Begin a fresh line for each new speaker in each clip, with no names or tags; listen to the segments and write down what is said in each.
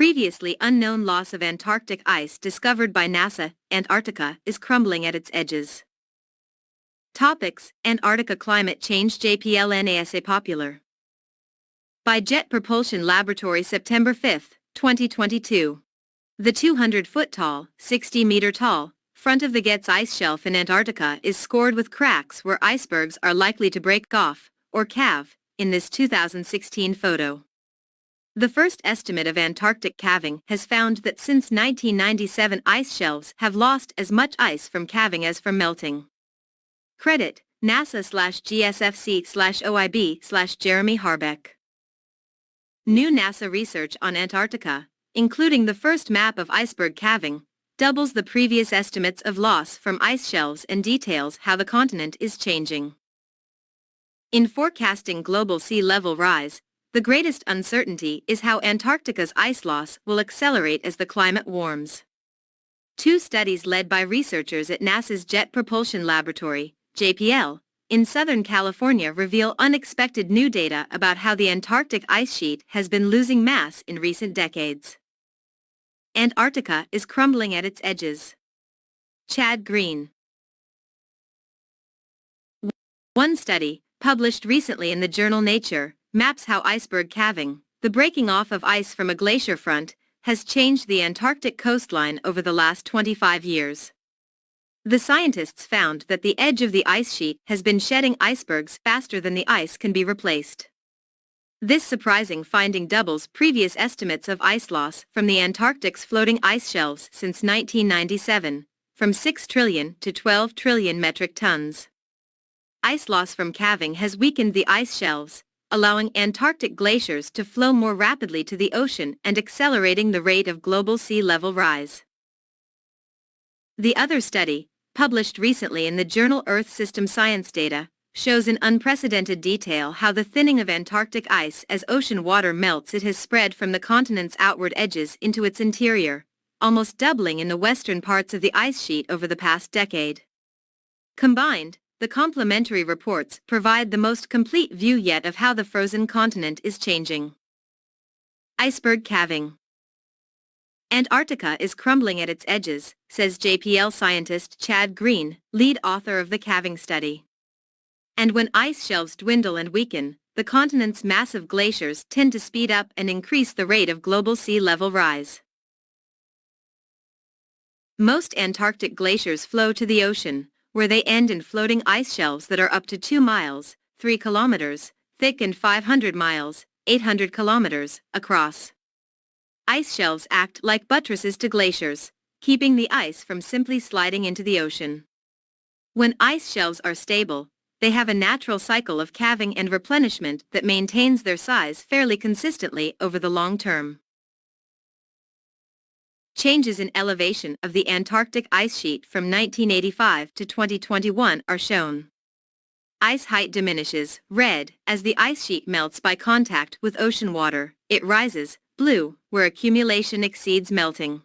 Previously unknown loss of Antarctic ice discovered by NASA. Antarctica is crumbling at its edges. Topics: Antarctica climate change. JPL NASA popular. By Jet Propulsion Laboratory, September 5, 2022. The 200-foot-tall, 60-meter-tall, front of the Getz ice shelf in Antarctica is scored with cracks where icebergs are likely to break off, or calve, in this 2016 photo. The first estimate of Antarctic calving has found that since 1997 ice shelves have lost as much ice from calving as from melting. Credit: NASA/GSFC/OIB/Jeremy Harbeck. New NASA research on Antarctica, including the first map of iceberg calving, doubles the previous estimates of loss from ice shelves and details how the continent is changing. In forecasting global sea level rise, the greatest uncertainty is how Antarctica's ice loss will accelerate as the climate warms. Two studies led by researchers at NASA's Jet Propulsion Laboratory, JPL, in Southern California reveal unexpected new data about how the Antarctic ice sheet has been losing mass in recent decades. Antarctica is crumbling at its edges. Chad Green. One study, published recently in the journal Nature, maps how iceberg calving, the breaking off of ice from a glacier front, has changed the Antarctic coastline over the last 25 years. The scientists found that the edge of the ice sheet has been shedding icebergs faster than the ice can be replaced. This surprising finding doubles previous estimates of ice loss from the Antarctic's floating ice shelves since 1997, from 6 trillion to 12 trillion metric tons. Ice loss from calving has weakened the ice shelves, allowing Antarctic glaciers to flow more rapidly to the ocean and accelerating the rate of global sea level rise. The other study, published recently in the journal Earth System Science Data, shows in unprecedented detail how the thinning of Antarctic ice as ocean water melts it has spread from the continent's outward edges into its interior, almost doubling in the western parts of the ice sheet over the past decade. Combined, the complementary reports provide the most complete view yet of how the frozen continent is changing. Iceberg calving. Antarctica is crumbling at its edges, says JPL scientist Chad Green, lead author of the calving study. And when ice shelves dwindle and weaken, the continent's massive glaciers tend to speed up and increase the rate of global sea level rise. Most Antarctic glaciers flow to the ocean, where they end in floating ice shelves that are up to 2 miles, 3 kilometers, thick and 500 miles, 800 kilometers, across. Ice shelves act like buttresses to glaciers, keeping the ice from simply sliding into the ocean. When ice shelves are stable, they have a natural cycle of calving and replenishment that maintains their size fairly consistently over the long term. Changes in elevation of the Antarctic ice sheet from 1985 to 2021 are shown. Ice height diminishes, red, as the ice sheet melts by contact with ocean water. It rises, blue, where accumulation exceeds melting.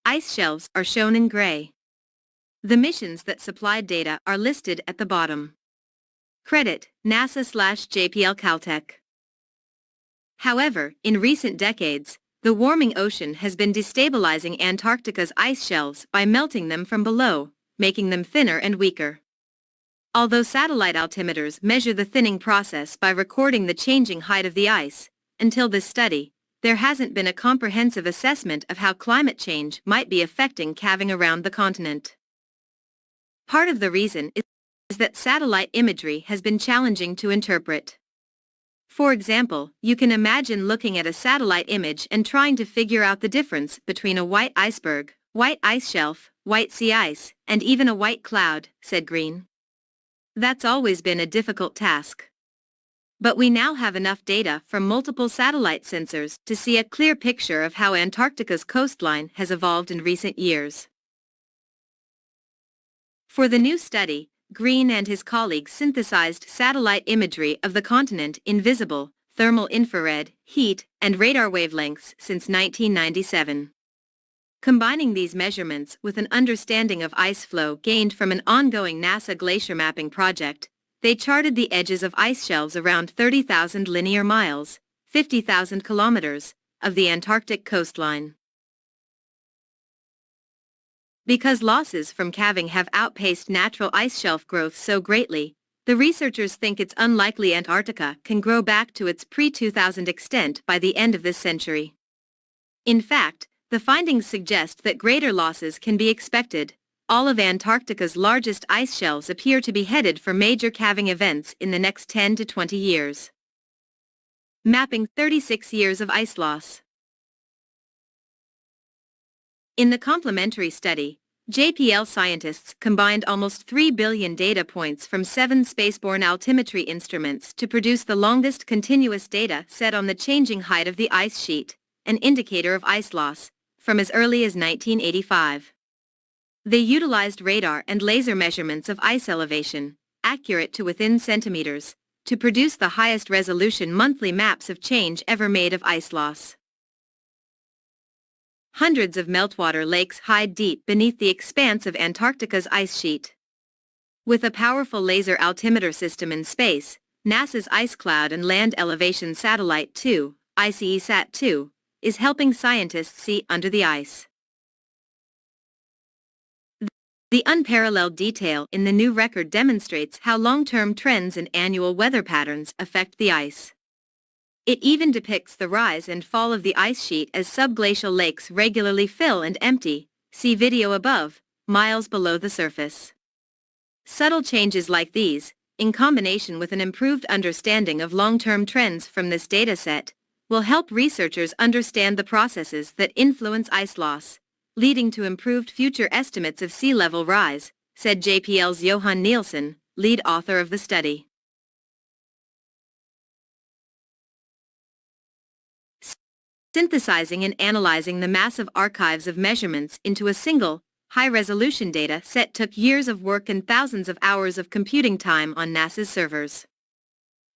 Ice shelves are shown in gray. The missions that supplied data are listed at the bottom. Credit: NASA/JPL Caltech. However, in recent decades, the warming ocean has been destabilizing Antarctica's ice shelves by melting them from below, making them thinner and weaker. Although satellite altimeters measure the thinning process by recording the changing height of the ice, until this study, there hasn't been a comprehensive assessment of how climate change might be affecting calving around the continent. Part of the reason is that satellite imagery has been challenging to interpret. For example, you can imagine looking at a satellite image and trying to figure out the difference between a white iceberg, white ice shelf, white sea ice, and even a white cloud, said Green. That's always been a difficult task. But we now have enough data from multiple satellite sensors to see a clear picture of how Antarctica's coastline has evolved in recent years. For the new study, Green and his colleagues synthesized satellite imagery of the continent in visible, thermal infrared, heat, and radar wavelengths since 1997. Combining these measurements with an understanding of ice flow gained from an ongoing NASA glacier mapping project, they charted the edges of ice shelves around 30,000 linear miles, 50,000 kilometers, of the Antarctic coastline. Because losses from calving have outpaced natural ice shelf growth so greatly, the researchers think it's unlikely Antarctica can grow back to its pre-2000 extent by the end of this century. In fact, the findings suggest that greater losses can be expected. All of Antarctica's largest ice shelves appear to be headed for major calving events in the next 10 to 20 years. Mapping 36 years of ice loss. In the complementary study, JPL scientists combined almost 3 billion data points from 7 spaceborne altimetry instruments to produce the longest continuous data set on the changing height of the ice sheet, an indicator of ice loss, from as early as 1985. They utilized radar and laser measurements of ice elevation, accurate to within centimeters, to produce the highest resolution monthly maps of change ever made of ice loss. Hundreds of meltwater lakes hide deep beneath the expanse of Antarctica's ice sheet. With a powerful laser altimeter system in space, NASA's Ice Cloud and Land Elevation Satellite 2, ICESat-2, is helping scientists see under the ice. The unparalleled detail in the new record demonstrates how long-term trends and annual weather patterns affect the ice. It even depicts the rise and fall of the ice sheet as subglacial lakes regularly fill and empty, see video above, miles below the surface. Subtle changes like these, in combination with an improved understanding of long-term trends from this dataset, will help researchers understand the processes that influence ice loss, leading to improved future estimates of sea level rise, said JPL's Johan Nielsen, lead author of the study. Synthesizing and analyzing the massive archives of measurements into a single, high-resolution data set took years of work and thousands of hours of computing time on NASA's servers.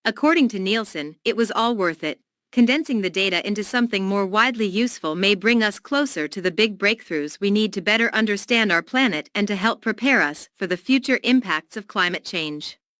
According to Nielsen, it was all worth it. Condensing the data into something more widely useful may bring us closer to the big breakthroughs we need to better understand our planet and to help prepare us for the future impacts of climate change.